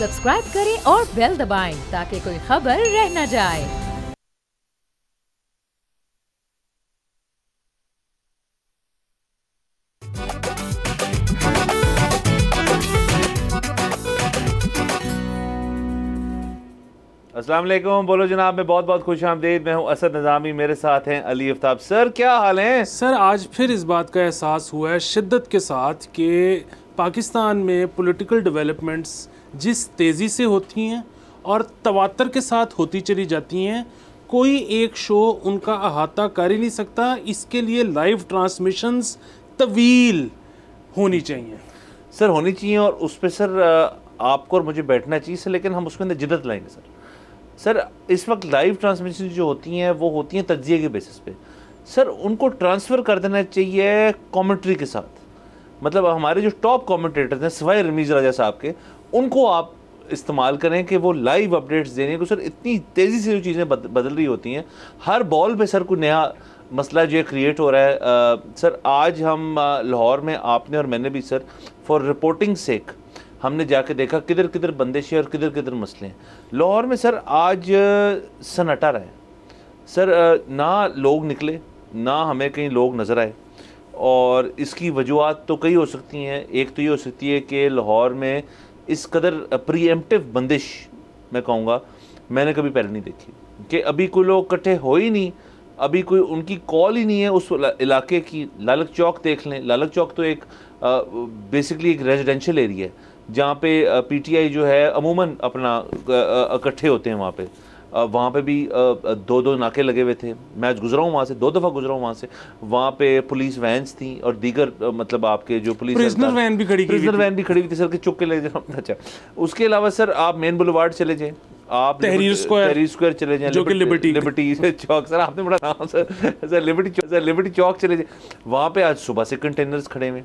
Subscribe करें और bell दबाएं ताकि कोई खबर रह न जाए। अस्सलाम वालेकुम, बोलो जनाब में बहुत बहुत खुश आमदीद। मैं हूं असद निज़ामी, मेरे साथ हैं अली आफ्ताब। सर क्या हाल है? सर आज फिर इस बात का एहसास हुआ है शिद्दत के साथ कि पाकिस्तान में पॉलिटिकल डेवलपमेंट्स जिस तेज़ी से होती हैं और तवातर के साथ होती चली जाती हैं, कोई एक शो उनका अहाता कर ही नहीं सकता। इसके लिए लाइव ट्रांसमिशंस तवील होनी चाहिए। सर होनी चाहिए और उस पर सर आपको और मुझे बैठना चाहिए सर, लेकिन हम उसके अंदर जिद्दत लाएंगे सर। सर इस वक्त लाइव ट्रांसमिशन जो होती हैं वो होती हैं तज्जिए के बेसिस पे। सर उनको ट्रांसफ़र कर देना चाहिए कमेंट्री के साथ। मतलब हमारे जो टॉप कमेंटेटर्स हैं सिवाय रमीज़ राजा साहब के, उनको आप इस्तेमाल करें कि वो लाइव अपडेट्स देने को। सर इतनी तेज़ी से जो चीज़ें बदल रही होती हैं, हर बॉल पे सर कोई नया मसला जो है क्रिएट हो रहा है। सर आज हम लाहौर में, आपने और मैंने भी सर फॉर रिपोर्टिंग सेक हमने जाके देखा किधर किधर बंदिशें और किधर किधर मसले हैं। लाहौर में सर आज सन्नाटा रहा है सर, ना लोग निकले, ना हमें कहीं लोग नज़र आए। और इसकी वजूहत तो कई हो सकती हैं। एक तो ये हो सकती है कि लाहौर में इस कदर प्रीएम्प्टिव बंदिश, मैं कहूँगा, मैंने कभी पहले नहीं देखी कि अभी कोई लोग इकट्ठे हो ही नहीं, अभी कोई उनकी कॉल ही नहीं है उस इलाके की। लालक चौक देख लें, लालक चौक तो एक बेसिकली एक रेजिडेंशियल एरिया है जहाँ पे पीटीआई जो है अमूमन अपना इकट्ठे होते हैं। वहाँ पे भी दो नाके लगे हुए थे। मैं आज गुजरा हूँ वहाँ से, 2 दफ़ा गुजरा हूँ वहाँ से। वहाँ पे पुलिस वैन्स थी और दीगर मतलब आपके जो पुलिस प्रिजनर वैन भी खड़ी हुई थी सर, के चुप के ले जाना। अच्छा, उसके अलावा सर आप मेन बुलवार्ड चले जाएँ, आप तहरीर स्क्वायर चले जाएं, जो कि लिबर्टी चौक, सर आपने बड़ा नाम सर लिबर्टी चौक चले जाएं, वहाँ पे आज सुबह से कंटेनर्स खड़े हुए।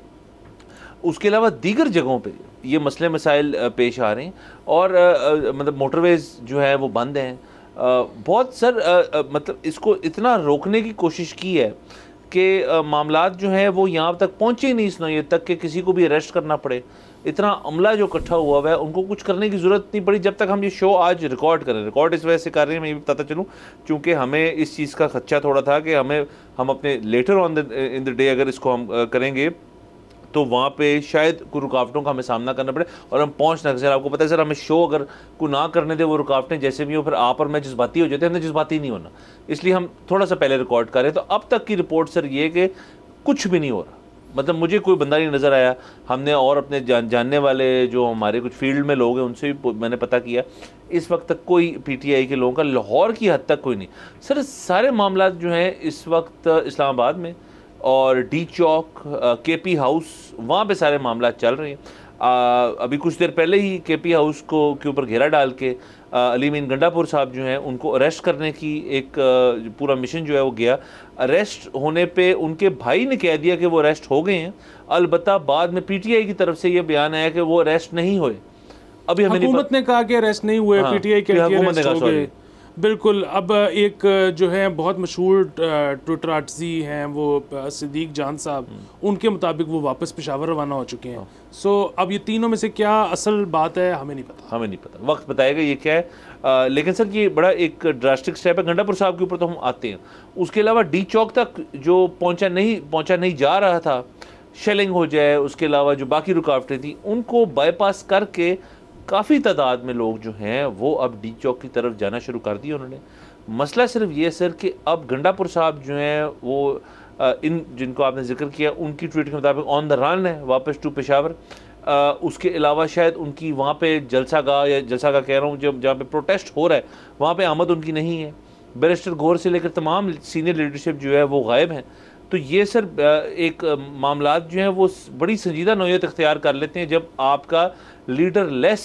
उसके अलावा दीगर जगहों पे ये मसले मसाइल पेश आ रहे हैं और मतलब मोटरवेज़ जो है वो बंद हैं। बहुत सर मतलब इसको इतना रोकने की कोशिश की है कि मामलात जो हैं वो यहाँ तक पहुँचे ही नहीं इस नौयत तक कि किसी को भी अरेस्ट करना पड़े। इतना अमला जो इकट्ठा हुआ है, उनको कुछ करने की ज़रूरत नहीं पड़ी जब तक हम ये शो आज रिकॉर्ड करें। रिकॉर्ड इस वजह से कर रहे हैं, मैं ये भी बताता चलूँ, चूँकि हमें इस चीज़ का खदशा थोड़ा था कि हम अपने later on in the day अगर इसको हम करेंगे तो वहाँ पे शायद कोई रुकावटों का हमें सामना करना पड़े और हम पहुँच ना सर। आपको पता है सर, हमें शो अगर को ना करने दे वो रुकावटें जैसे भी हो, फिर आप और मैं जज्बाती हो जाते हैं। हमने जज्बाती नहीं होना, इसलिए हम थोड़ा सा पहले रिकॉर्ड करें। तो अब तक की रिपोर्ट सर ये कि कुछ भी नहीं हो रहा। मतलब मुझे कोई बंदा नहीं नज़र आया। हमने और अपने जानने वाले जो हमारे कुछ फील्ड में लोग हैं उनसे भी मैंने पता किया, इस वक्त तक कोई पीटीआई के लोगों का लाहौर की हद तक कोई नहीं। सर सारे मामला जो हैं इस वक्त इस्लामाबाद में और डी चौक, केपी हाउस, वहाँ पे सारे मामला चल रहे हैं। अभी कुछ देर पहले ही केपी हाउस के ऊपर घेरा डाल के अली मीन गंडापुर साहब जो हैं उनको अरेस्ट करने की एक पूरा मिशन जो है वो गया। अरेस्ट होने पे उनके भाई ने कह दिया कि वो अरेस्ट हो गए हैं। अलबत्ता बाद में पीटीआई की तरफ से ये बयान आया कि वो अरेस्ट नहीं हुए। अभी हमें हुकूमत ने कहा कि अरेस्ट नहीं हुए, पीटीआई के अरेस्ट हो गए। बिल्कुल। अब एक जो है बहुत मशहूर ट्विटर आर्टिस्ट हैं वो सिद्दीक जान साहब, उनके मुताबिक वो वापस पेशावर रवाना हो चुके हैं। सो अब ये तीनों में से क्या असल बात है हमें नहीं पता, वक्त बताएगा ये क्या है। लेकिन सर ये बड़ा एक ड्रास्टिक स्टेप है। गंडापुर साहब के ऊपर तो हम आते हैं, उसके अलावा डी चौक तक जो पहुंचा नहीं जा रहा था, शेलिंग हो जाए, उसके अलावा जो बाकी रुकावटें थी उनको बाईपास करके काफ़ी तादाद में लोग जो हैं वो अब डी चौक की तरफ जाना शुरू कर दिया उन्होंने। मसला सिर्फ ये सर कि अब गंडापुर साहब जो हैं वो इन जिनको आपने जिक्र किया उनकी ट्वीट के मुताबिक ऑन द रन है वापस टू पेशावर। उसके अलावा शायद उनकी वहाँ पे जलसा गाह कह रहा हूँ जहाँ पे प्रोटेस्ट हो रहा है वहाँ पे आमद उनकी नहीं है। बैरिस्टर गौर से लेकर तमाम सीनियर लीडरशिप जो है वो गायब हैं। तो ये सर एक मामलात जो हैं वो बड़ी संजीदा नौयत इख्तियार कर लेते हैं जब आपका लीडर लेस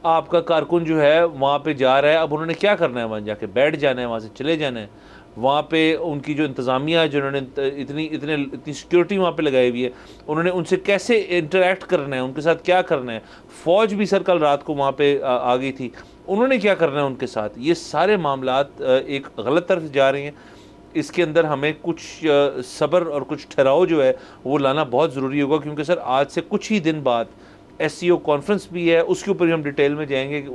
आपका कारकुन जो है वहाँ पे जा रहा है। अब उन्होंने क्या करना है, वहाँ जाके बैठ जाना है, वहाँ से चले जाना है। वहाँ पे उनकी जो इंतज़ामिया जिन्होंने इतनी सिक्योरिटी वहाँ पे लगाई हुई है, उन्होंने उनसे कैसे इंटरेक्ट करना है, उनके साथ क्या करना है। फ़ौज भी सर कल रात को वहाँ पे आ गई थी, उन्होंने क्या करना है उनके साथ। ये सारे मामलात एक गलत तरफ जा रहे हैं। इसके अंदर हमें कुछ सब्र और कुछ ठहराव जो है वो लाना बहुत ज़रूरी होगा, क्योंकि सर आज से कुछ ही दिन बाद SCO कॉन्फ्रेंस भी है, उसके ऊपर भी हम डिटेल में जाएंगे कि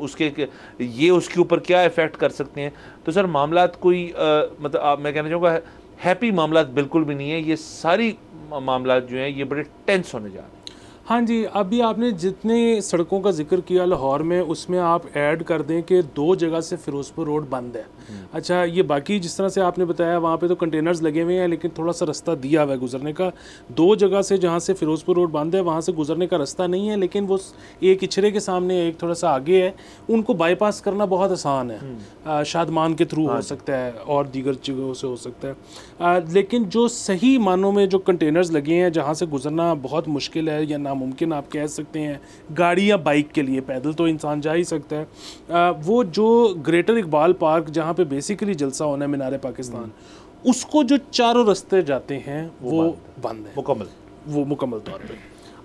उसके ऊपर क्या इफ़ेक्ट कर सकते हैं। तो सर मामलात कोई मतलब मैं कहना चाहूँगा हैप्पी मामलात बिल्कुल भी नहीं है, ये सारी मामलात जो हैं ये बड़े टेंस होने जा रहे हैं। हाँ जी, अभी आपने जितने सड़कों का जिक्र किया लाहौर में, उसमें आप ऐड कर दें कि 2 जगह से फिरोजपुर रोड बंद है। अच्छा, ये बाकी जिस तरह से आपने बताया वहाँ पे तो कंटेनर्स लगे हुए हैं, लेकिन थोड़ा सा रास्ता दिया हुआ है गुजरने का। 2 जगह से जहाँ से फिरोजपुर रोड बंद है वहाँ से गुजरने का रास्ता नहीं है, लेकिन वो एक इचरे के सामने एक थोड़ा सा आगे है, उनको बाईपास करना बहुत आसान है। शादमान के थ्रू हो सकता है और दीगर जगहों से हो सकता है, लेकिन जो सही मानों में जो कंटेनर्स लगे हैं जहाँ से गुजरना बहुत मुश्किल है या मुमकिन आप कह सकते हैं, गाड़ी या बाइक के लिए, पैदल तो इंसान जा ही सकता है, वो जो ग्रेटर इकबाल पार्क जहाँ पे बेसिकली जलसा होना है मीनार पाकिस्तान, उसको जो चारों रास्ते जाते हैं वो बंद है मुकम्मल तौर पे।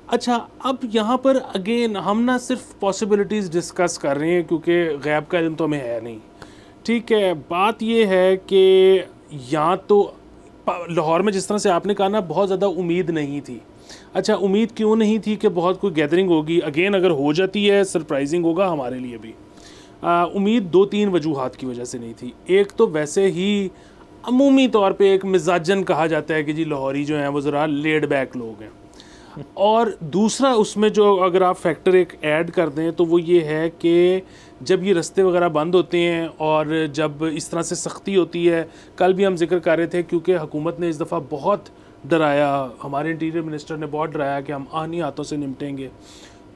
अच्छा, अब यहाँ पर अगेन हम ना सिर्फ पॉसिबिलिटीज़ डिस्कस कर रहे हैं क्योंकि गैब का इल्म तो हमें है नहीं, ठीक है। बात ये है कि यहाँ तो लाहौर में जिस तरह से आपने कहा ना, बहुत ज़्यादा उम्मीद नहीं थी। अच्छा, उम्मीद क्यों नहीं थी कि बहुत कोई गैदरिंग होगी? अगेन अगर हो जाती है सरप्राइजिंग होगा हमारे लिए भी। उम्मीद 2-3 वजूहात की वजह से नहीं थी। एक तो वैसे ही अमूमी तौर पे एक मिजाजन कहा जाता है कि जी लाहौरी जो हैं वो ज़रा लेड बैक लोग हैं, और दूसरा उसमें जो अगर आप फैक्टर एक ऐड कर दें तो वो ये है कि जब ये रास्ते वगैरह बंद होते हैं और जब इस तरह से सख्ती होती है, कल भी हम जिक्र कर रहे थे क्योंकि हुकूमत ने इस दफ़ा बहुत डराया, हमारे इंटीरियर मिनिस्टर ने बहुत डराया कि हम आहनी हाथों से निपटेंगे,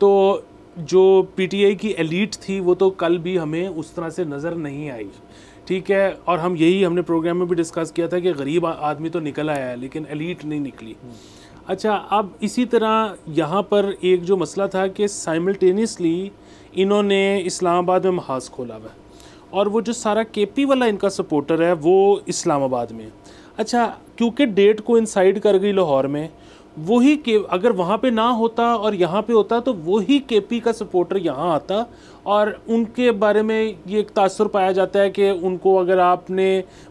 तो जो PTI की एलीट थी वो तो कल भी हमें उस तरह से नज़र नहीं आई, ठीक है। और हमने प्रोग्राम में भी डिस्कस किया था कि गरीब आदमी तो निकल आया है लेकिन एलीट नहीं निकली। अच्छा, अब इसी तरह यहाँ पर एक जो मसला था कि साइमल्टेनियसली इन्होंने इस्लामाबाद में महाज खोला हुआ है और वो जो सारा KP वाला इनका सपोर्टर है वो इस्लामाबाद में। अच्छा, क्योंकि डेट को इंसाइड कर गई लाहौर में, वही के अगर वहाँ पे ना होता और यहाँ पे होता तो वही KP का सपोर्टर यहाँ आता और उनके बारे में ये एक तासुर पाया जाता है कि उनको अगर आपने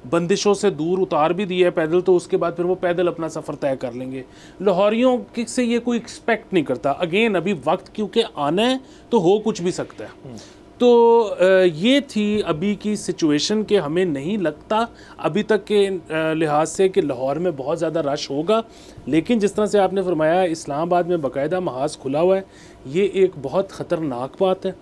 बंदिशों से दूर उतार भी दिया है पैदल, तो उसके बाद फिर वो पैदल अपना सफ़र तय कर लेंगे। लाहौरियों से ये कोई एक्सपेक्ट नहीं करता। अगेन अभी वक्त क्योंकि आना है तो हो कुछ भी सकता है। तो ये थी अभी की सिचुएशन कि हमें नहीं लगता अभी तक के लिहाज से कि लाहौर में बहुत ज़्यादा रश होगा, लेकिन जिस तरह से आपने फरमाया इस्लामाबाद में बाकायदा महाज खुला हुआ है, ये एक बहुत ख़तरनाक बात है।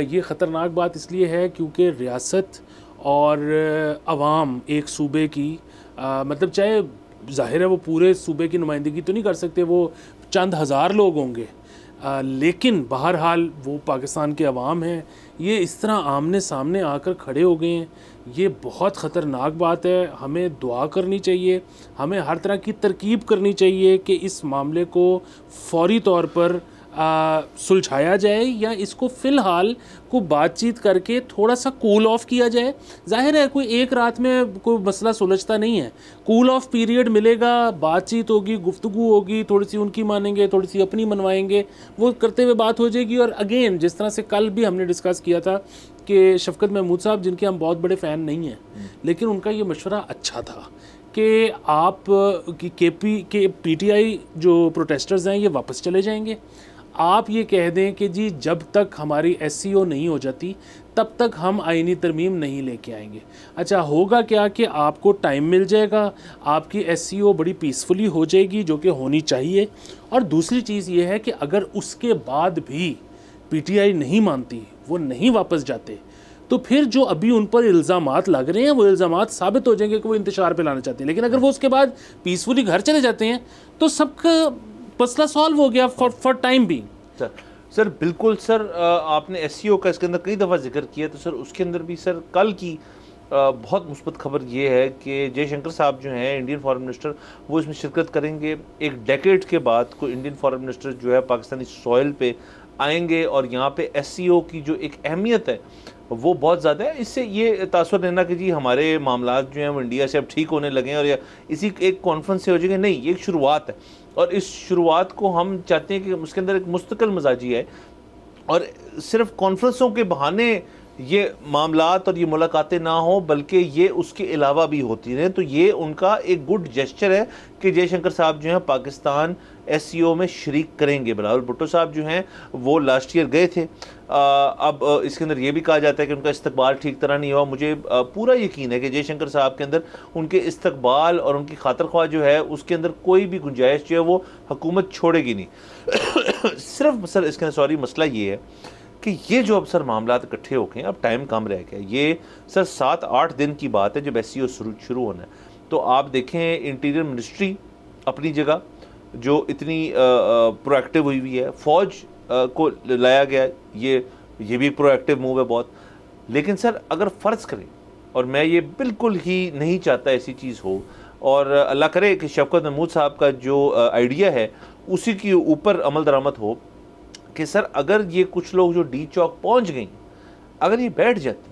ये ख़तरनाक बात इसलिए है क्योंकि रियासत और अवाम एक सूबे की मतलब चाहे ज़ाहिर है वो पूरे सूबे की नुमाइंदगी तो नहीं कर सकते, वो चंद हज़ार लोग होंगे, लेकिन बहरहाल वो पाकिस्तान के अवाम हैं, ये इस तरह आमने सामने आकर खड़े हो गए हैं। ये बहुत ख़तरनाक बात है। हमें दुआ करनी चाहिए, हमें हर तरह की तरकीब करनी चाहिए कि इस मामले को फौरी तौर पर सुलझाया जाए या इसको फ़िलहाल को बातचीत करके थोड़ा सा कूल ऑफ किया जाए। जाहिर है कोई एक रात में कोई मसला सुलझता नहीं है, कूल ऑफ पीरियड मिलेगा, बातचीत होगी, गुफ्तगू होगी, थोड़ी सी उनकी मानेंगे, थोड़ी सी अपनी मनवाएंगे, वो करते हुए बात हो जाएगी। और अगेन जिस तरह से कल भी हमने डिस्कस किया था कि शफकत महमूद साहब, जिनके हम बहुत बड़े फ़ैन नहीं हैं, लेकिन उनका ये मशवरा अच्छा था कि आप के PTI जो प्रोटेस्टर्स हैं ये वापस चले जाएंगे। आप ये कह दें कि जी जब तक हमारी SCO नहीं हो जाती तब तक हम आईनी तरमीम नहीं लेके आएंगे। अच्छा, होगा क्या कि आपको टाइम मिल जाएगा, आपकी SCO बड़ी पीसफुली हो जाएगी जो कि होनी चाहिए। और दूसरी चीज़ ये है कि अगर उसके बाद भी PTI नहीं मानती, वो नहीं वापस जाते, तो फिर जो अभी उन पर इल्ज़ामात लग रहे हैं वो इल्ज़ामात साबित हो जाएंगे कि वो इंतशार पे लाना चाहते हैं। लेकिन अगर वो उसके बाद पीसफुली घर चले जाते हैं तो सबका मसला सॉल्व हो गया फॉर टाइम बीइंग। सर बिल्कुल सर, आपने SCO का इसके अंदर कई दफ़ा जिक्र किया, तो सर उसके अंदर भी सर कल की बहुत मुस्बत खबर ये है कि जयशंकर साहब जो हैं इंडियन फॉरेन मिनिस्टर, वो इसमें शिरकत करेंगे। एक डेकेड के बाद कोई इंडियन फॉरेन मिनिस्टर जो है पाकिस्तानी सॉइल पे आएंगे और यहाँ पे SCO की जो एक अहमियत है वो बहुत ज़्यादा है। इससे ये तासुर लेना कि जी हमारे मामलात जो हैं वो इंडिया से अब ठीक होने लगे हैं और या इसी एक कॉन्फ्रेंस से हो जाएंगे, नहीं, ये एक शुरुआत है और इस शुरुआत को हम चाहते हैं कि उसके अंदर एक मुस्तकिल मजाजी है और सिर्फ कॉन्फ्रेंसों के बहाने ये मामलात और ये मुलाकातें ना हो बल्कि ये उसके अलावा भी होती रहें, तो ये उनका एक गुड जेस्चर है कि जयशंकर साहब जो हैं पाकिस्तान SCO में शरीक करेंगे। बिलावल भुट्टो साहब जो हैं वो लास्ट ईयर गए थे। अब इसके अंदर ये भी कहा जाता है कि उनका इस्तकबाल ठीक तरह नहीं हुआ। मुझे पूरा यकीन है कि जयशंकर साहब के अंदर उनके इस्तकबाल और उनकी खातर ख्वाह जो है उसके अंदर कोई भी गुंजाइश जो है वो हुकूमत छोड़ेगी नहीं। सिर्फ सर इसके अंदर सॉरी मसला ये है कि ये जो अब सर मामला इकट्ठे हो गए, अब टाइम कम रह गया। ये सर 7-8 दिन की बात है जब SCO शुरू होना है। तो आप देखें इंटीरियर मिनिस्ट्री अपनी जगह जो इतनी प्रोएक्टिव हुई हुई है, फ़ौज को लाया गया, ये भी एक प्रोएक्टिव मूव है बहुत। लेकिन सर अगर फ़र्ज़ करें, और मैं ये बिल्कुल ही नहीं चाहता ऐसी चीज़ हो, और अल्लाह करे कि शफ़क़त महमूद साहब का जो आइडिया है उसी के ऊपर अमल दरामद हो कि सर अगर ये कुछ लोग जो D चौक पहुंच गई, अगर ये बैठ जाती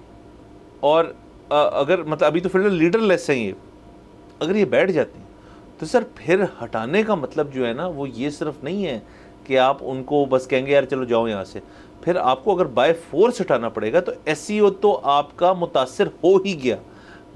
और अगर मतलब अभी तो फिलहाल लीडरलेस हैं ये, अगर ये बैठ जाती तो सर फिर हटाने का मतलब जो है ना वो ये सिर्फ नहीं है कि आप उनको बस कहेंगे यार चलो जाओ यहाँ से। फिर आपको अगर बाय फोर्स हटाना पड़ेगा तो SCO तो आपका मुतासिर हो ही गया।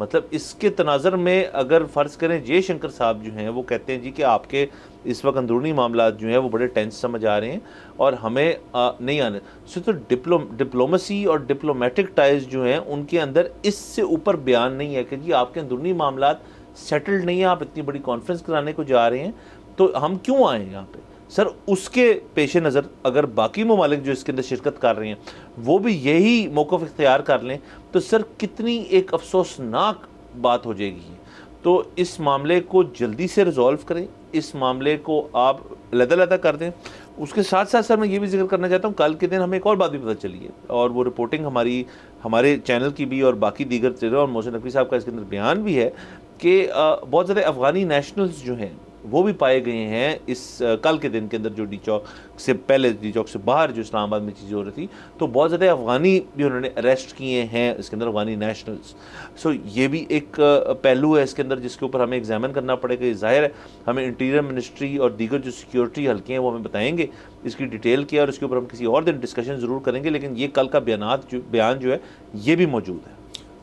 मतलब इसके तनाज़र में अगर फ़र्ज़ करें जयशंकर साहब जो हैं वो कहते हैं जी कि आपके इस वक्त अंदरूनी मामला जो हैं वो बड़े टेंस समझ आ रहे हैं और हमें नहीं आने सो, तो डिप्लोमेसी और डिप्लोमेटिक टाइज जो हैं उनके अंदर इससे ऊपर बयान नहीं है कि जी आपके अंदरूनी मामला सेटल्ड नहीं है, आप इतनी बड़ी कॉन्फ्रेंस कराने को जा रहे हैं तो हम क्यों आए यहाँ पे। सर उसके पेश नज़र अगर बाकी ममालिक जो इसके अंदर शिरकत कर रहे हैं वो भी यही मौक़िफ़ इख्तियार कर लें तो सर कितनी एक अफसोसनाक बात हो जाएगी। तो इस मामले को जल्दी से रिज़ॉल्व करें, इस मामले को आप अलग-अलग कर दें। उसके साथ साथ सर मैं ये भी जिक्र करना चाहता हूँ, कल के दिन हमें एक और बात भी पता चली है और वो रिपोर्टिंग हमारे चैनल की भी और बाकी दीगर चैनल और मोहसिन नकवी साहब का इसके अंदर बयान भी है कि बहुत ज़्यादा अफ़गानी नेशनल्स जो हैं वो भी पाए गए हैं इस कल के दिन के अंदर। जो D चौक से पहले, D चौक से बाहर जो इस्लामाबाद में चीज़ें हो रही थी तो बहुत ज़्यादा अफ़गानी भी उन्होंने अरेस्ट किए हैं इसके अंदर, अफ़गानी नेशनल्स। सो ये भी एक पहलू है इसके अंदर जिसके ऊपर हमें एग्जामिन करना पड़ेगा। ज़ाहिर है हमें इंटीरियर मिनिस्ट्री और दीगर जो सिक्योरिटी हल्के हैं वो हमें बताएंगे इसकी डिटेल क्या, और इसके ऊपर हम किसी और दिन डिस्कशन ज़रूर करेंगे। लेकिन ये कल का बयान जो है ये भी मौजूद है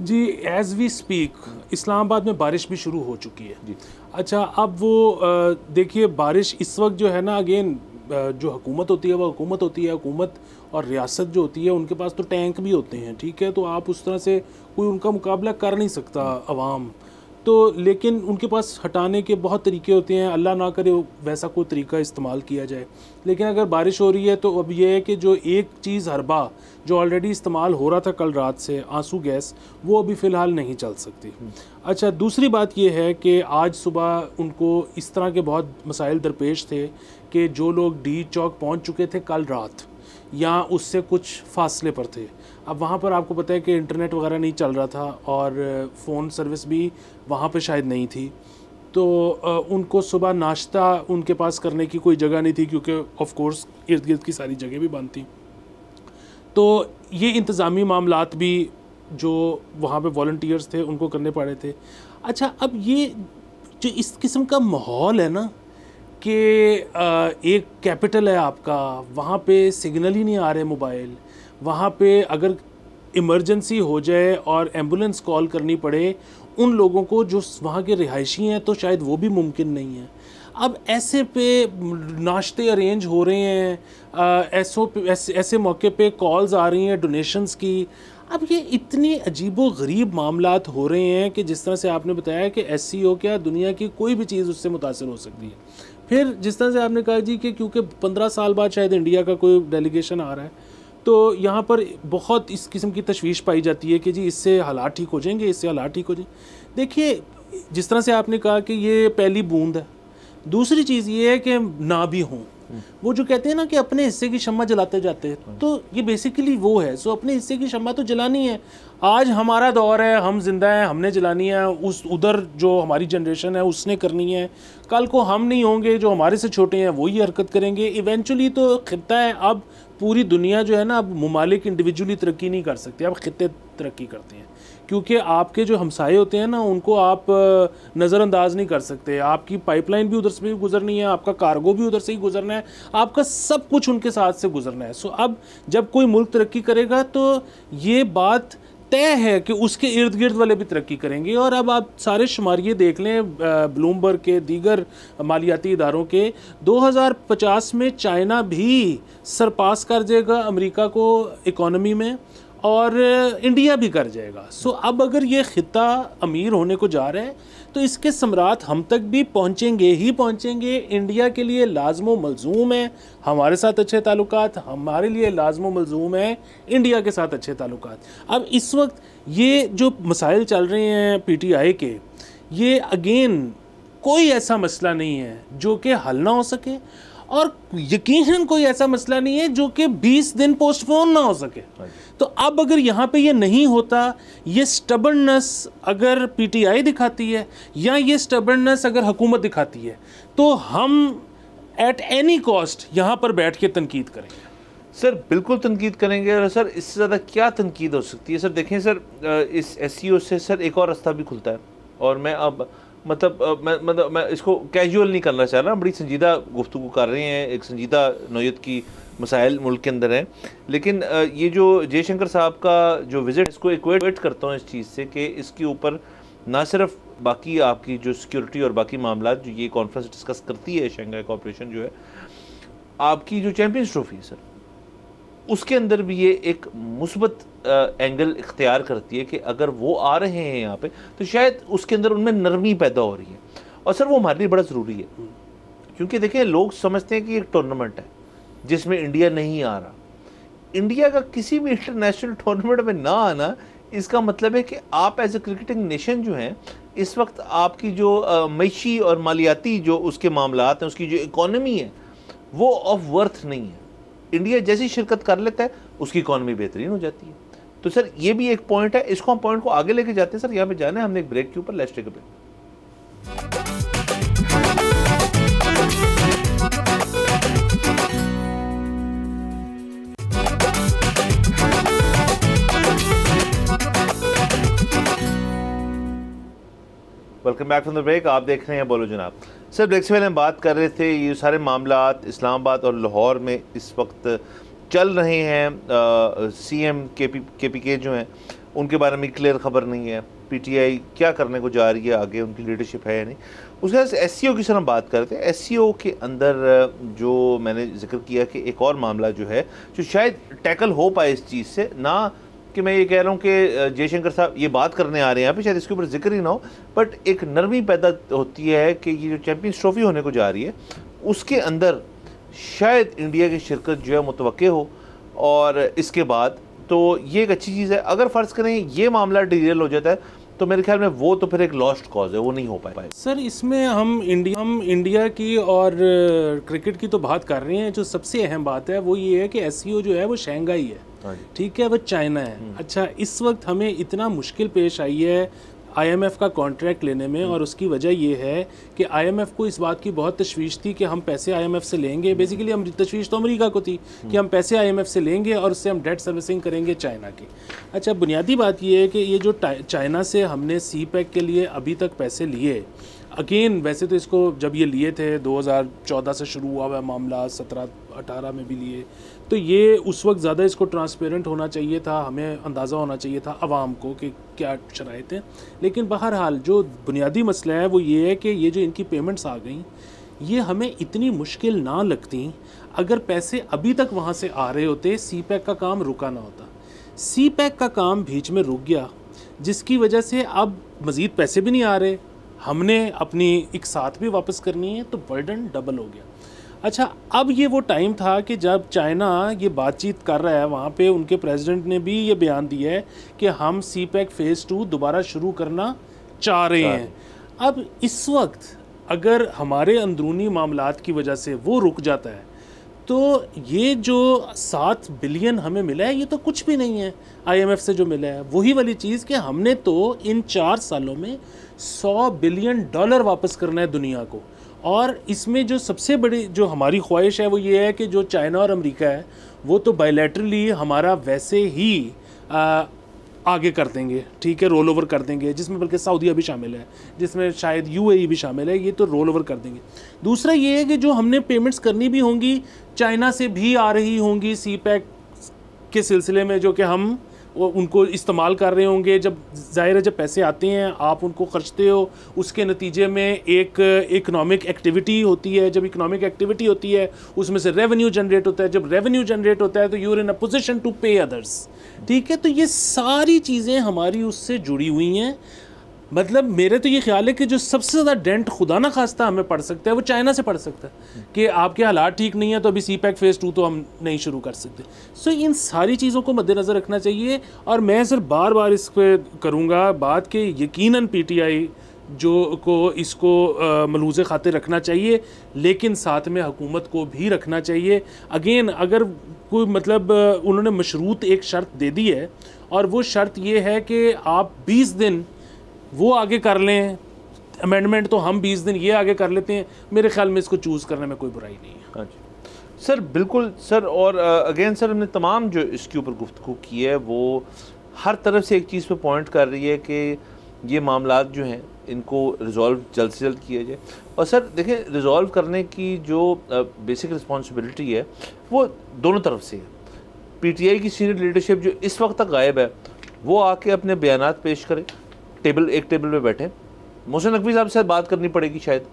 जी। एज़ वी स्पीक इस्लामाबाद में बारिश भी शुरू हो चुकी है जी। अच्छा, अब वो देखिए बारिश इस वक्त जो है ना, अगेन जो हुकूमत होती है वो हुकूमत होती है, हुकूमत और रियासत जो होती है उनके पास तो टैंक भी होते हैं, ठीक है, तो आप उस तरह से कोई उनका मुकाबला कर नहीं सकता अवाम तो। लेकिन उनके पास हटाने के बहुत तरीके होते हैं, अल्लाह ना करे वैसा कोई तरीका इस्तेमाल किया जाए। लेकिन अगर बारिश हो रही है तो अब यह है कि जो एक चीज़ हरबा जो ऑलरेडी इस्तेमाल हो रहा था कल रात से, आंसू गैस, वो अभी फ़िलहाल नहीं चल सकती। अच्छा, दूसरी बात यह है कि आज सुबह उनको इस तरह के बहुत मसाइल दरपेश थे कि जो लोग D चौक पहुँच चुके थे कल रात या उससे कुछ फासले पर थे, अब वहाँ पर आपको पता है कि इंटरनेट वगैरह नहीं चल रहा था और फ़ोन सर्विस भी वहाँ पे शायद नहीं थी, तो उनको सुबह नाश्ता उनके पास करने की कोई जगह नहीं थी क्योंकि ऑफ कोर्स इर्द गिर्द की सारी जगह भी बंद थी। तो ये इंतज़ामी मामलात भी जो वहाँ पे वॉलंटियर्स थे उनको करने पड़े थे। अच्छा, अब ये जो इस किस्म का माहौल है ना कि एक कैपिटल है आपका, वहाँ पे सिग्नल ही नहीं आ रहे मोबाइल, वहाँ पे अगर इमरजेंसी हो जाए और एम्बुलेंस कॉल करनी पड़े उन लोगों को जो वहाँ के रिहायशी हैं तो शायद वो भी मुमकिन नहीं है। अब ऐसे पे नाश्ते अरेंज हो रहे हैं, ऐसे मौके पे कॉल्स आ रही हैं डोनेशंस की। अब ये इतनी अजीबो गरीब मामलात हो रहे हैं कि जिस तरह से आपने बताया कि SCO क्या दुनिया की कोई भी चीज़ उससे मुतासर हो सकती है। फिर जिस तरह से आपने कहा जी कि क्योंकि 15 साल बाद शायद इंडिया का कोई डेलीगेशन आ रहा है तो यहाँ पर बहुत इस किस्म की तशवीश पाई जाती है कि जी इससे हालात ठीक हो जाएंगे, इससे हालात ठीक हो जाएंगे। देखिए, जिस तरह से आपने कहा कि ये पहली बूंद है, दूसरी चीज़ ये है कि ना भी हों, वो जो कहते हैं ना कि अपने हिस्से की शम्मा जलाते जाते हैं, तो ये बेसिकली वो है। सो अपने हिस्से की शम्मा तो जलानी है। आज हमारा दौर है, हम जिंदा हैं, हमने चलानी है, उस उधर जो हमारी जनरेशन है उसने करनी है। कल को हम नहीं होंगे, जो हमारे से छोटे हैं वो ही हरकत करेंगे। इवेंचुअली तो खिता है, अब पूरी दुनिया जो है ना, अब ममालिक इंडिविजुअली तरक्की नहीं कर सकते, अब खिते तरक्की करते हैं, क्योंकि आपके जो हमसाए होते हैं ना उनको आप नज़रअंदाज नहीं कर सकते। आपकी पाइपलाइन भी उधर से भी गुजरनी है, आपका कार्गो भी उधर से ही गुजरना है, आपका सब कुछ उनके साथ से गुजरना है। सो अब जब कोई मुल्क तरक्की करेगा तो ये बात तय है कि उसके इर्द गिर्द वाले भी तरक्की करेंगे। और अब आप सारे शुमारिये देख लें ब्लूमबर्ग के, दीगर मालियाती इदारों के, 2050 में चाइना भी सरपास कर जाएगा अमेरिका को इकोनॉमी में, और इंडिया भी कर जाएगा। सो अब अगर ये ख़िता अमीर होने को जा रहा है तो इसके सम्राट हम तक भी पहुँचेंगे ही पहुँचेंगे। इंडिया के लिए लाज़िम मलज़ूम है हमारे साथ अच्छे ताल्लुकात, हमारे लिए लाज़िम मलज़ूम है इंडिया के साथ अच्छे ताल्लुकात। अब इस वक्त ये जो मसाइल चल रहे हैं PTI के, ये अगेन कोई ऐसा मसला नहीं है जो कि हल ना हो सके, और यकीनन कोई ऐसा मसला नहीं है जो कि 20 दिन पोस्टपोन ना हो सके। तो अब अगर यहाँ पे ये नहीं होता, ये स्टबर्ननेस अगर PTI दिखाती है या ये स्टबर्ननेस अगर हुकूमत दिखाती है, तो हम एट एनी कॉस्ट यहाँ पर बैठ के तनकीद करेंगे। सर बिल्कुल तनकीद करेंगे। और सर इससे ज़्यादा क्या तनकीद हो सकती है? सर देखें सर, इस SCO से सर एक और रास्ता भी खुलता है, और मैं अब मैं इसको कैजुअल नहीं करना चाह रहा, बड़ी संजीदा गुफ्तगू कर रहे हैं, एक संजीदा नौयत की मसाइल मुल्क के अंदर हैं। लेकिन ये जो जयशंकर साहब का जो विज़िट, इसको इक्वेट करता हूँ इस चीज़ से कि इसके ऊपर ना सिर्फ बाकी आपकी जो सिक्योरिटी और बाकी मामला जो ये कॉन्फ्रेंस डिस्कस करती है, शंघाई कोऑपरेशन जो है, आपकी जो चैम्पियंस ट्रॉफी है सर, उसके अंदर भी ये एक मुस्बत एंगल इख्तियार करती है कि अगर वो आ रहे हैं यहाँ पे तो शायद उसके अंदर उनमें नरमी पैदा हो रही है। और सर वो हमारे लिए बड़ा ज़रूरी है, क्योंकि देखें लोग समझते हैं कि एक टूर्नामेंट है जिसमें इंडिया नहीं आ रहा। इंडिया का किसी भी इंटरनेशनल टूर्नामेंट में ना आना, इसका मतलब है कि आप एज ए क्रिकेटिंग नेशन जो हैं, इस वक्त आपकी जो मईशी और मालियाती जो उसके मामलात हैं, उसकी जो इकॉनमी है, वो ऑफ वर्थ नहीं है। इंडिया जैसी शिरकत कर लेता है उसकी इकॉनमी बेहतरीन हो जाती है। तो सर ये भी एक पॉइंट है, इसको हम पॉइंट को आगे लेके जाते हैं। सर यहाँ पे जाना है हमने एक ब्रेक के ऊपर, let's take a break. Welcome back from the break. आप देख रहे हैं बोलो जनाब। सर ब्रेक से पहले हम बात कर रहे थे ये सारे मामलात इस्लामाबाद और लाहौर में इस वक्त चल रहे हैं। CM KPK जो हैं उनके बारे में क्लियर खबर नहीं है, PTI क्या करने को जा रही है आगे, उनकी लीडरशिप है या नहीं। उसके बाद SCO की सर हम बात करते हैं। SCO के अंदर जो मैंने जिक्र किया कि एक और मामला जो है जो शायद टैकल हो पाए इस चीज़ से, ना कि मैं ये कह रहा हूँ कि जयशंकर साहब ये बात करने आ रहे हैं यहाँ पे, शायद इसके ऊपर जिक्र ही ना हो, बट एक नरमी पैदा होती है कि ये जो चैम्पियंस ट्रॉफी होने को जा रही है उसके अंदर शायद इंडिया की शिरकत जो है मुतवक्के हो, और इसके बाद तो ये एक अच्छी चीज़ है। अगर फ़र्ज़ करें ये मामला डिटेल हो जाता है तो मेरे ख्याल में वो तो फिर एक लॉस्ट कॉज है, वो नहीं हो पाए। सर इसमें हम इंडिया की और क्रिकेट की तो बात कर रहे हैं, जो सबसे अहम बात है वो ये है कि SCO जो है वो शंघाई है, ठीक है, वो चाइना है। अच्छा, इस वक्त हमें इतना मुश्किल पेश आई है IMF का कॉन्ट्रैक्ट लेने में, और उसकी वजह ये है कि IMF को इस बात की बहुत तशवीश थी कि हम पैसे IMF से लेंगे। बेसिकली हम तशवीश तो अमेरिका को थी कि हम पैसे IMF से लेंगे और उससे हम डेट सर्विसिंग करेंगे चाइना की। अच्छा, बुनियादी बात ये है कि ये जो चाइना से हमने CPEC के लिए अभी तक पैसे लिए, अगेन वैसे तो इसको जब ये लिए थे 2014 से शुरू हुआ हुआ मामला, 17-18 में भी लिए, तो ये उस वक्त ज़्यादा इसको ट्रांसपेरेंट होना चाहिए था, हमें अंदाज़ा होना चाहिए था आवाम को कि क्या शराइत हैं। लेकिन बहरहाल जो बुनियादी मसला है वो ये है कि ये जो इनकी पेमेंट्स आ गई, ये हमें इतनी मुश्किल ना लगती अगर पैसे अभी तक वहाँ से आ रहे होते, CPEC का काम रुका ना होता। CPEC का काम बीच में रुक गया, जिसकी वजह से अब मज़ीद पैसे भी नहीं आ रहे, हमने अपनी एक साथ भी वापस करनी है, तो बर्डन डबल हो गया। अच्छा, अब ये वो टाइम था कि जब चाइना ये बातचीत कर रहा है, वहाँ पे उनके प्रेसिडेंट ने भी ये बयान दिया है कि हम CPEC फ़ेज़ 2 दोबारा शुरू करना चाह रहे हैं। अब इस वक्त अगर हमारे अंदरूनी मामलात की वजह से वो रुक जाता है तो ये जो 7 बिलियन हमें मिला है ये तो कुछ भी नहीं है IMF से जो मिला है। वही वाली चीज़ कि हमने तो इन 4 सालों में $100 बिलियन वापस करना है दुनिया को। और इसमें जो सबसे बड़ी जो हमारी ख्वाहिश है वो ये है कि जो चाइना और अमेरिका है वो तो बायलैटरली हमारा वैसे ही आगे कर देंगे, ठीक है, रोल ओवर कर देंगे, जिसमें बल्कि सऊदीया भी शामिल है, जिसमें शायद UAE भी शामिल है, ये तो रोल ओवर कर देंगे। दूसरा ये है कि जो हमने पेमेंट्स करनी भी होंगी चाइना से भी आ रही होंगी CPEC के सिलसिले में, जो कि हम उनको इस्तेमाल कर रहे होंगे। जब ज़ाहिर है जब पैसे आते हैं आप उनको खर्चते हो, उसके नतीजे में एक इकनॉमिक एक्टिविटी होती है। जब इकनॉमिक एक्टिविटी होती है उसमें से रेवेन्यू जनरेट होता है। जब रेवेन्यू जनरेट होता है तो you are in a position to pay others, ठीक है। तो ये सारी चीज़ें हमारी उससे जुड़ी हुई हैं। मतलब मेरे तो ये ख्याल है कि जो सबसे ज़्यादा डेंट खुदा ना खास्ता हमें पड़ सकता है वो चाइना से पड़ सकता है कि आपके हालात ठीक नहीं है तो अभी CPEC फेज़ 2 तो हम नहीं शुरू कर सकते। सो इन सारी चीज़ों को मद्देनज़र रखना चाहिए। और मैं सिर्फ बार बार इस पर करूँगा बात कि यकीनन PTI जो को इसको मलूज़ खातिर रखना चाहिए, लेकिन साथ में हुकूमत को भी रखना चाहिए। अगेन अगर कोई मतलब उन्होंने मशरूत एक शर्त दे दी है और वो शर्त ये है कि आप 20 दिन वो आगे कर लें अमेंडमेंट, तो हम 20 दिन ये आगे कर लेते हैं। मेरे ख्याल में इसको चूज़ करने में कोई बुराई नहीं है। हाँ जी सर, बिल्कुल सर। और अगेन सर हमने तमाम जो इसके ऊपर गुफ्तगू की है वो हर तरफ से एक चीज़ पे पॉइंट कर रही है कि ये मामलात जो हैं इनको रिज़ॉल्व जल्द से जल्द किया जाए। और सर देखें, रिज़ॉल्व करने की जो बेसिक रिस्पॉन्सिबिलिटी है वो दोनों तरफ से है। PTI की सीनियर लीडरशिप जो इस वक्त तक गायब है वो आके अपने बयानात पेश करे, एक टेबल पे बैठे। मोहसिन नकवी साहब से बात करनी पड़ेगी शायद,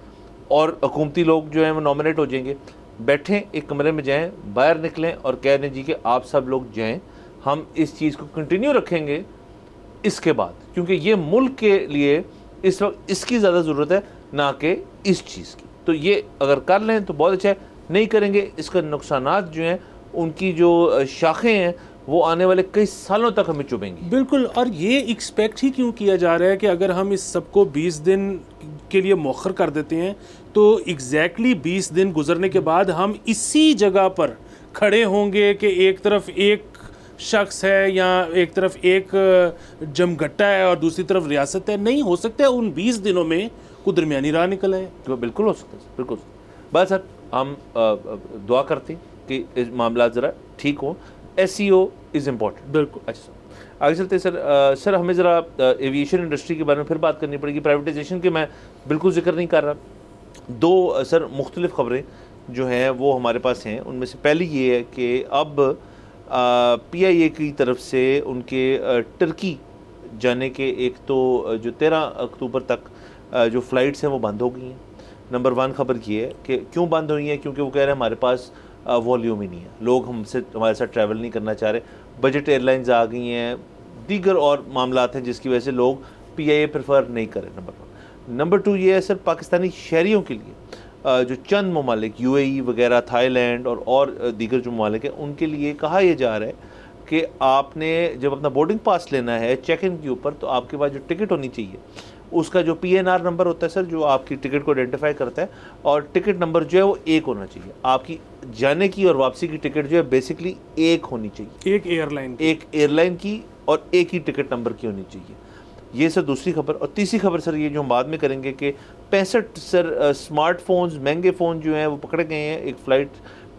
और हुकूमती लोग जो हैं वो नॉमिनेट हो जाएंगे। बैठें, एक कमरे में जाएं, बाहर निकलें और कह दें जी कि आप सब लोग जाएं, हम इस चीज़ को कंटिन्यू रखेंगे इसके बाद, क्योंकि ये मुल्क के लिए इस वक्त इसकी ज़्यादा ज़रूरत है ना कि इस चीज़ की। तो ये अगर कर लें तो बहुत अच्छा है, नहीं करेंगे इसका नुकसानात जो हैं उनकी जो शाखें हैं वो आने वाले कई सालों तक हमें चुभेंगी। बिल्कुल। और ये एक्सपेक्ट ही क्यों किया जा रहा है कि अगर हम इस सबको 20 दिन के लिए मौखर कर देते हैं तो एग्जैक्टली 20 दिन गुजरने के बाद हम इसी जगह पर खड़े होंगे कि एक तरफ एक शख्स है या एक तरफ एक जमघट्टा है और दूसरी तरफ रियासत है। नहीं हो सकता है उन 20 दिनों में कोई दरमियानी राह निकल आए। तो बिल्कुल हो सकता है, बिल्कुल। बस सर हम दुआ करते हैं कि इस मामला ज़रा ठीक हो। SEO is important. बिल्कुल। अच्छा सर आगे चलते सर। सर हमें ज़रा एविएशन इंडस्ट्री के बारे में फिर बात करनी पड़ेगी। प्राइवेटाइजेशन के मैं बिल्कुल जिक्र नहीं कर रहा। दो सर मुख्तलिफ खबरें जो हैं वो हमारे पास हैं। उनमें से पहली ये है कि अब PIA की तरफ से उनके टर्की जाने के एक तो जो 13 अक्टूबर तक जो फ़्लाइट्स हैं वो बंद हो गई हैं। नंबर 1 खबर ये है कि क्यों बंद हुई हैं, क्योंकि वो कह रहे हैं हमारे पास वॉल्यूम ही नहीं है, लोग हमारे साथ ट्रैवल नहीं करना चाह रहे। बजट एयरलाइंस आ गई हैं, दीगर और मामलात हैं जिसकी वजह से लोग PIA प्रेफर नहीं करें। नंबर 1। नंबर 2 ये है सर, पाकिस्तानी शहरियों के लिए जो चंद ममालिक UAE वगैरह, थाईलैंड और दीगर जो ममालिक हैं उनके लिए कहा यह जा रहा है कि आपने जब अपना बोर्डिंग पास लेना है चेक इन के ऊपर तो आपके पास जो टिकट होनी चाहिए उसका जो PNR नंबर होता है सर, जो आपकी टिकट को आइडेंटिफाई करता है, और टिकट नंबर जो है वो 1 होना चाहिए। आपकी जाने की और वापसी की टिकट जो है बेसिकली 1 होनी चाहिए, एक एयरलाइन की और एक ही टिकट नंबर की होनी चाहिए। ये सर दूसरी खबर। और तीसरी खबर सर ये जो हम बाद में करेंगे कि 65 सर स्मार्टफोन्स, महंगे फ़ोन जो हैं वो पकड़े गए हैं। एक फ़्लाइट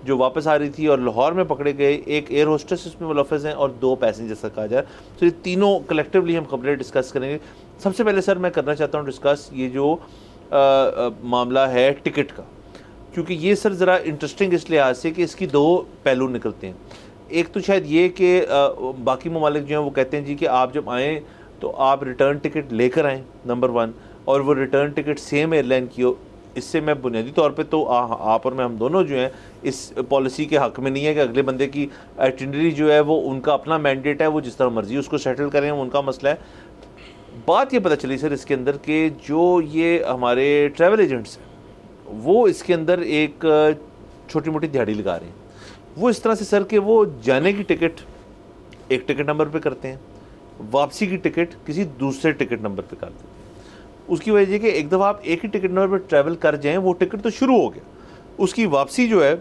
जो वापस आ रही थी और लाहौर में पकड़े गए, एक एयर होस्टेस इसमें मुलव्वस हैं और 2 पैसेंजर से कहा जाए। तो ये तीनों कलेक्टिवली हम खबरें डिस्कस करेंगे। सबसे पहले सर मैं करना चाहता हूँ डिस्कस ये जो मामला है टिकट का, क्योंकि ये सर ज़रा इंटरेस्टिंग इस लिहाज से कि इसकी 2 पहलू निकलते हैं। एक तो शायद ये कि बाकी ममालिक जो हैं वो कहते हैं जी कि आप जब आएँ तो आप रिटर्न टिकट लेकर आएँ, नंबर 1, और वो रिटर्न टिकट सेम एयरलाइन की हो। इससे मैं बुनियादी तौर पे तो आप और मैं, हम दोनों जो हैं इस पॉलिसी के हक़ में नहीं है कि अगले बंदे की आइटिनरी जो है वो उनका अपना मैंडेट है, वो जिस तरह मर्जी उसको सेटल करें, उनका मसला है। बात ये पता चली सर इसके अंदर कि जो ये हमारे ट्रैवल एजेंट्स हैं वो इसके अंदर एक छोटी मोटी दिहाड़ी लगा रहे हैं। वो इस तरह से सर कि वो जाने की टिकट एक टिकट नंबर पे करते हैं, वापसी की टिकट किसी दूसरे टिकट नंबर पे कर देते हैं। उसकी वजह कि एक दफ़ा आप एक ही टिकट नंबर पर ट्रैवल कर जाएं, वो टिकट तो शुरू हो गया, उसकी वापसी जो है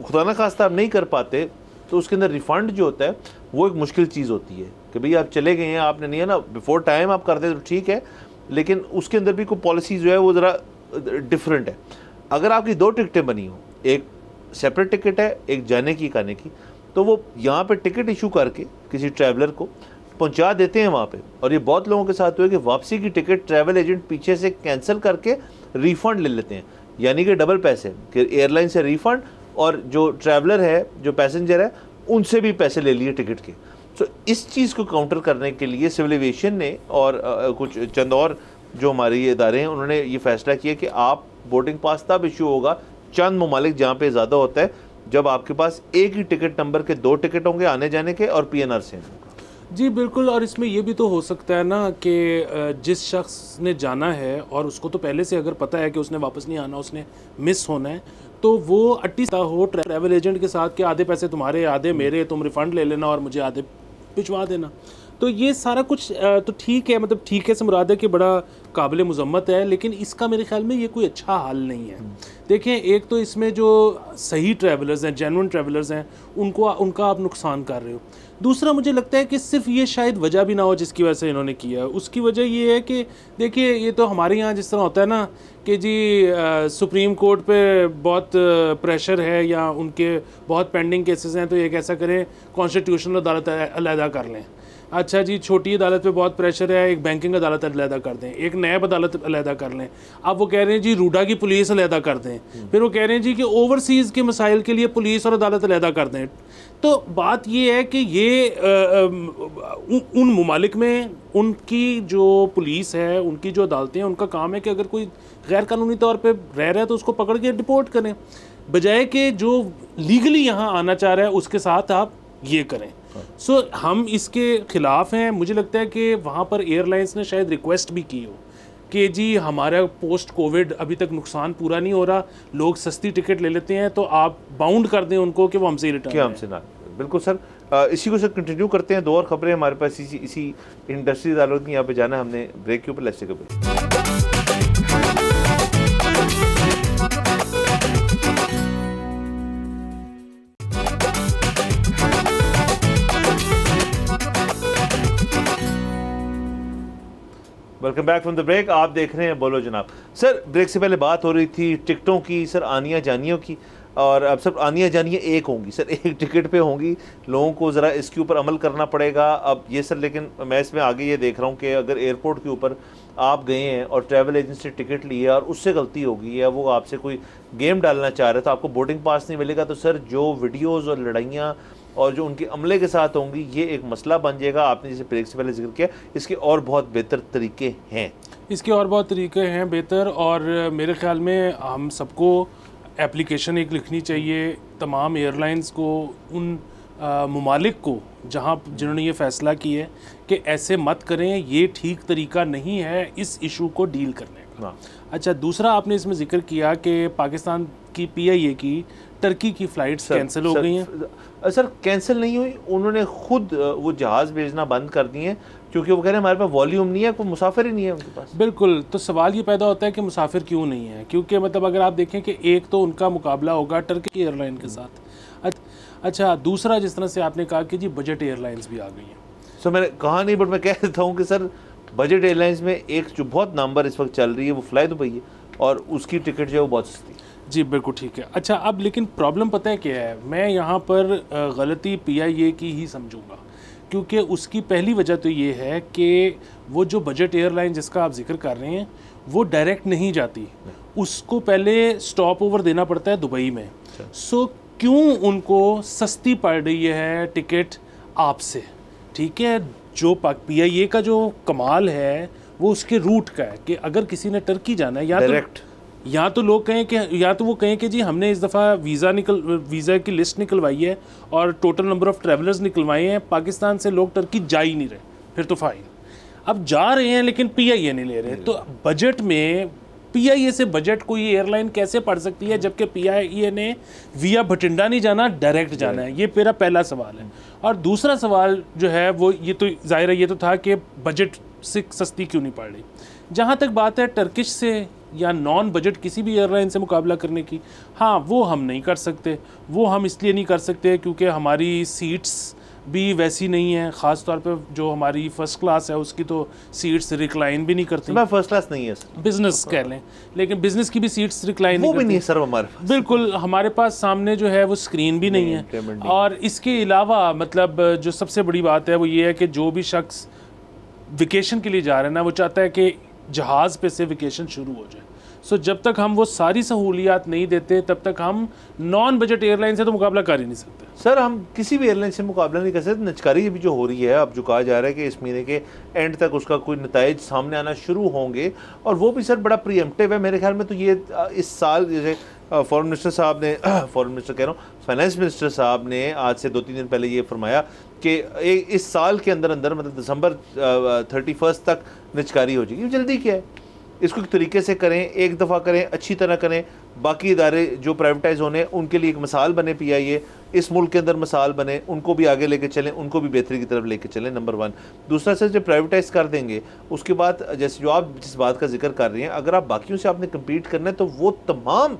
खुदा न खास्ता आप नहीं कर पाते तो उसके अंदर रिफ़ंड जो होता है वो एक मुश्किल चीज़ होती है कि भाई आप चले गए हैं, आपने नहीं है ना, बिफोर टाइम आप कर दे तो ठीक है, लेकिन उसके अंदर भी कोई पॉलिसी जो है वो ज़रा डिफरेंट है। अगर आपकी 2 टिकटें बनी हो, एक सेपरेट टिकट है, एक जाने की आने की, तो वो यहाँ पे टिकट इशू करके किसी ट्रैवलर को पहुँचा देते हैं वहाँ पे। और ये बहुत लोगों के साथ हुआ कि वापसी की टिकट ट्रैवल एजेंट पीछे से कैंसिल करके रिफ़ंड ले लेते हैं, यानी कि डबल पैसे, कि एयरलाइन से रिफ़ंड और जो ट्रैवलर है, जो पैसेंजर है, उनसे भी पैसे ले लिए टिकट के। तो इस चीज़ को काउंटर करने के लिए सिविल एविएशन ने और कुछ चंद और जो हमारे ये इदारे हैं उन्होंने ये फैसला किया कि आप बोर्डिंग पास तब इशू होगा चंद ममालिक जहाँ पे ज़्यादा होता है, जब आपके पास एक ही टिकट नंबर के 2 टिकट होंगे आने जाने के और PNR से। जी बिल्कुल, और इसमें ये भी तो हो सकता है ना कि जिस शख्स ने जाना है और उसको तो पहले से अगर पता है कि उसने वापस नहीं आना, उसने मिस होना है, तो वो अट्टीसा हो ट्रैवल एजेंट के साथ कि आधे पैसे तुम्हारे आधे मेरे, तुम रिफ़ंड ले लेना और मुझे आधे भिजवा देना। तो ये सारा कुछ तो ठीक है, मतलब ठीक है से मुराद है कि बड़ा काबिल मुज़म्मत है, लेकिन इसका मेरे ख्याल में ये कोई अच्छा हल नहीं है। देखें, एक तो इसमें जो सही ट्रैवलर्स हैं, जेन्युइन ट्रैवलर्स हैं, उनका आप नुकसान कर रहे हो। दूसरा मुझे लगता है कि सिर्फ ये शायद वजह भी ना हो जिसकी वजह से इन्होंने किया। उसकी वजह ये है कि देखिए, ये तो हमारे यहाँ जिस तरह होता है ना कि जी सुप्रीम कोर्ट पे बहुत प्रेशर है या उनके बहुत पेंडिंग केसेस हैं, तो एक ऐसा करें कॉन्स्टिट्यूशनल अदालत अलहदा कर लें। अच्छा जी, छोटी अदालत पे बहुत प्रेशर है, एक बैंकिंग अदालत अलहदा कर दें, एक नैब अदालत अलहदा कर लें। अब वो कह रहे हैं जी रूडा की पुलिस अलहदा कर दें, फिर वो कह रहे हैं जी कि ओवरसीज़ के मसाइल के लिए पुलिस और अदालत अलहदा कर दें। तो बात ये है कि ये उन ममालिक में उनकी जो पुलिस है, उनकी जो अदालतें हैं, उनका काम है कि अगर कोई गैर कानूनी तौर पे रह रहा है तो उसको पकड़ के डिपोर्ट करें, बजाय कि जो लीगली यहाँ आना चाह रहा है उसके साथ आप ये करें। सो हम इसके ख़िलाफ़ हैं। मुझे लगता है कि वहाँ पर एयरलाइंस ने शायद रिक्वेस्ट भी की हो कि जी हमारा पोस्ट कोविड अभी तक नुकसान पूरा नहीं हो रहा, लोग सस्ती टिकट ले लेते हैं, तो आप बाउंड कर दें उनको कि वो हमसे रिटर्न क्या हमसे ना। बिल्कुल सर, इसी को सर कंटिन्यू करते हैं। 2 और खबरें हमारे पास इसी इंडस्ट्री अदालत की। यहाँ पे जाना हमने ब्रेक के ऊपर, let's take a break. Welcome back from the break. आप देख रहे हैं बोलो जनाब। सर, ब्रेक से पहले बात हो रही थी टिकटों की, सर आनिया जानियों की, और अब सब आनिया जानियाँ एक होंगी सर, एक टिकट पे होंगी। लोगों को ज़रा इसके ऊपर अमल करना पड़ेगा अब ये सर। लेकिन मैं इसमें आगे ये देख रहा हूँ कि अगर एयरपोर्ट के ऊपर आप गए हैं और ट्रैवल एजेंट से टिकट लिए और उससे गलती होगी या वो आपसे कोई गेम डालना चाह रहा है तो आपको बोर्डिंग पास नहीं मिलेगा, तो सर जो वीडियोज़ और लड़ाइयाँ और जो उनके अमले के साथ होंगी ये एक मसला बन जाएगा। आपने जैसे ब्रेक से पहले जिक्र किया, इसके और बहुत बेहतर तरीके हैं, इसके और बहुत तरीके हैं बेहतर। और मेरे ख्याल में हम सबको एप्लीकेशन एक लिखनी चाहिए तमाम एयरलाइंस को, उन ममालिक को जिन्होंने ये फ़ैसला किया है कि ऐसे मत करें, ये ठीक तरीका नहीं है इस इशू को डील करने का। अच्छा, दूसरा आपने इसमें जिक्र किया कि पाकिस्तान की PIA की टर्की की फ़्लाइट्स कैंसिल हो गई हैं। सर कैंसिल नहीं हुई, उन्होंने खुद वो जहाज़ भेजना बंद कर दिए हैं क्योंकि वो कह रहे हैं हमारे पास वॉल्यूम नहीं है, कोई मुसाफिर ही नहीं है उनके पास। बिल्कुल, तो सवाल ये पैदा होता है कि मुसाफिर क्यों नहीं है, क्योंकि मतलब अगर आप देखें कि एक तो उनका मुकाबला होगा टर्की की एयरलाइन के साथ। अच्छा, दूसरा जिस तरह से आपने कहा कि जी बजट एयरलाइंस भी आ गई हैं। सर मैंने कहा नहीं, बट मैं कह देता हूँ कि सर बजट एयरलाइंस में एक जो बहुत नंबर इस वक्त चल रही है वो फ्लाई दुबई है और उसकी टिकट जो है वो बहुत सस्ती है। जी बिल्कुल ठीक है। अच्छा, अब लेकिन प्रॉब्लम पता है क्या है, मैं यहाँ पर गलती PIA की ही समझूंगा, क्योंकि उसकी पहली वजह तो ये है कि वो जो बजट एयरलाइन जिसका आप जिक्र कर रहे हैं वो डायरेक्ट नहीं जाती, उसको पहले स्टॉप ओवर देना पड़ता है दुबई में। सो क्यों उनको सस्ती पड़ रही है टिकट आपसे? ठीक है, जो PIA का जो कमाल है वो उसके रूट का है कि अगर किसी ने टर्की जाना है या तो लोग कहें कि या तो वो कहें कि जी हमने इस दफ़ा वीज़ा की लिस्ट निकलवाई है और टोटल नंबर ऑफ़ ट्रैवलर्स निकलवाए हैं, पाकिस्तान से लोग टर्की जा ही नहीं रहे, फिर तो फ़ाइन। अब जा रहे हैं लेकिन PIA नहीं ले रहे, तो बजट में PIA से बजट कोई एयरलाइन कैसे पड़ सकती है जबकि PIA ने विया भटिंडा नहीं जाना, डायरेक्ट जाना है? ये मेरा पहला सवाल है। और दूसरा सवाल जो है वो ये तो ज़ाहिर है ये तो था कि बजट से सस्ती क्यों नहीं पड़ रही। जहाँ तक बात है टर्किश से या नॉन बजट किसी भी एयरलाइन से मुकाबला करने की, हाँ वो हम नहीं कर सकते। वो हम इसलिए नहीं कर सकते क्योंकि हमारी सीट्स भी वैसी नहीं है, ख़ास तौर पे जो हमारी फ़र्स्ट क्लास है उसकी तो सीट्स रिक्लाइन भी नहीं करती। मैं फर्स्ट क्लास नहीं है सर, बिज़नेस कह लें, लेकिन बिज़नेस की भी सीट्स रिक्लाइन वो भी नहीं है सर हमारे पास। बिल्कुल, हमारे पास सामने जो है वो स्क्रीन भी नहीं है। और इसके अलावा मतलब जो सबसे बड़ी बात है वो ये है कि जो भी शख्स वेकेशन के लिए जा रहे हैं ना, वो चाहता है कि जहाज़ पे से वेकेशन शुरू हो जाए। सो जब तक हम वो सारी सहूलियात नहीं देते तब तक हम नॉन बजट एयरलाइन से तो मुकाबला कर ही नहीं सकते। सर हम किसी भी एयरलाइन से मुकाबला नहीं कर सकते। नचकारी भी जो हो रही है अब, जो कहा जा रहा है कि इस महीने के एंड तक उसका कोई नताइज सामने आना शुरू होंगे, और वो भी सर बड़ा प्रीएम्प्टिव है मेरे ख्याल में। तो ये इस साल जैसे फॉरेन मिनिस्टर साहब ने फॉरेन मिनिस्टर कह रहा हूँ, फाइनेंस मिनिस्टर साहब ने आज से 2-3 दिन पहले ये फरमाया कि इस साल के अंदर अंदर मतलब दिसंबर 31 तक निचकारी हो जाएगी। जल्दी क्या है, इसको एक तरीके से करें, एक दफ़ा करें, अच्छी तरह करें। बाकी इदारे जो प्राइवेटाइज होने उनके लिए एक मिसाल बने पीआईए, इस मुल्क के अंदर मिसाल बने, उनको भी आगे लेके चलें, उनको भी बेहतरी की तरफ लेके चलें, नंबर 1। दूसरा सर जब प्राइवेटाइज कर देंगे उसके बाद जैसे जो आप जिस बात का जिक्र कर रहे हैं, अगर आप बाकियों से आपने कम्पीट करना है तो वो तमाम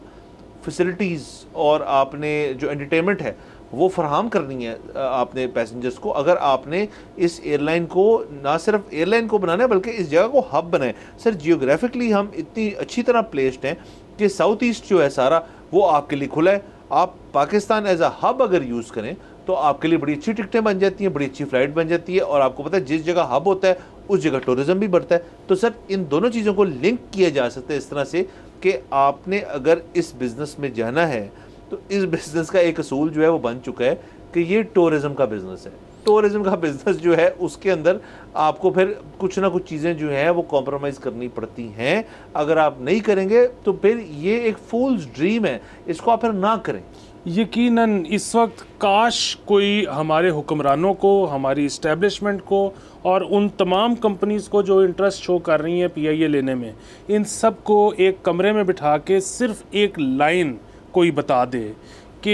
फैसिलिटीज़ और आपने जो एंटरटेनमेंट है वो फराहम करनी है आपने पैसेंजर्स को। अगर आपने इस एयरलाइन को ना सिर्फ एयरलाइन को बनाना है बल्कि इस जगह को हब बनाए। सर जियोग्राफिकली हम इतनी अच्छी तरह प्लेस्ड हैं कि साउथ ईस्ट जो है सारा वो आपके लिए खुला है। आप पाकिस्तान एज अ हब अगर यूज़ करें तो आपके लिए बड़ी अच्छी टिकटें बन जाती हैं, बड़ी अच्छी फ़्लाइट बन जाती है, और आपको पता है जिस जगह हब होता है उस जगह टूरिज़म भी बढ़ता है। तो सर इन दोनों चीज़ों को लिंक किया जा सकता है इस तरह से कि आपने अगर इस बिज़नेस में जाना है तो इस बिज़नेस का एक असूल जो है वो बन चुका है कि ये टूरिज़म का बिज़नेस है। टूरिज़म का बिज़नेस जो है उसके अंदर आपको फिर कुछ ना कुछ चीज़ें जो हैं वो कॉम्प्रोमाइज़ करनी पड़ती हैं। अगर आप नहीं करेंगे तो फिर ये एक फूल्स ड्रीम है, इसको आप फिर ना करें। यकीनन इस वक्त काश कोई हमारे हुक्मरानों को, हमारी इस्टेब्लिशमेंट को और उन तमाम कंपनीज़ को जो इंटरेस्ट शो कर रही हैं पीआईए लेने में, इन सब को एक कमरे में बिठा के सिर्फ एक लाइन कोई बता दे कि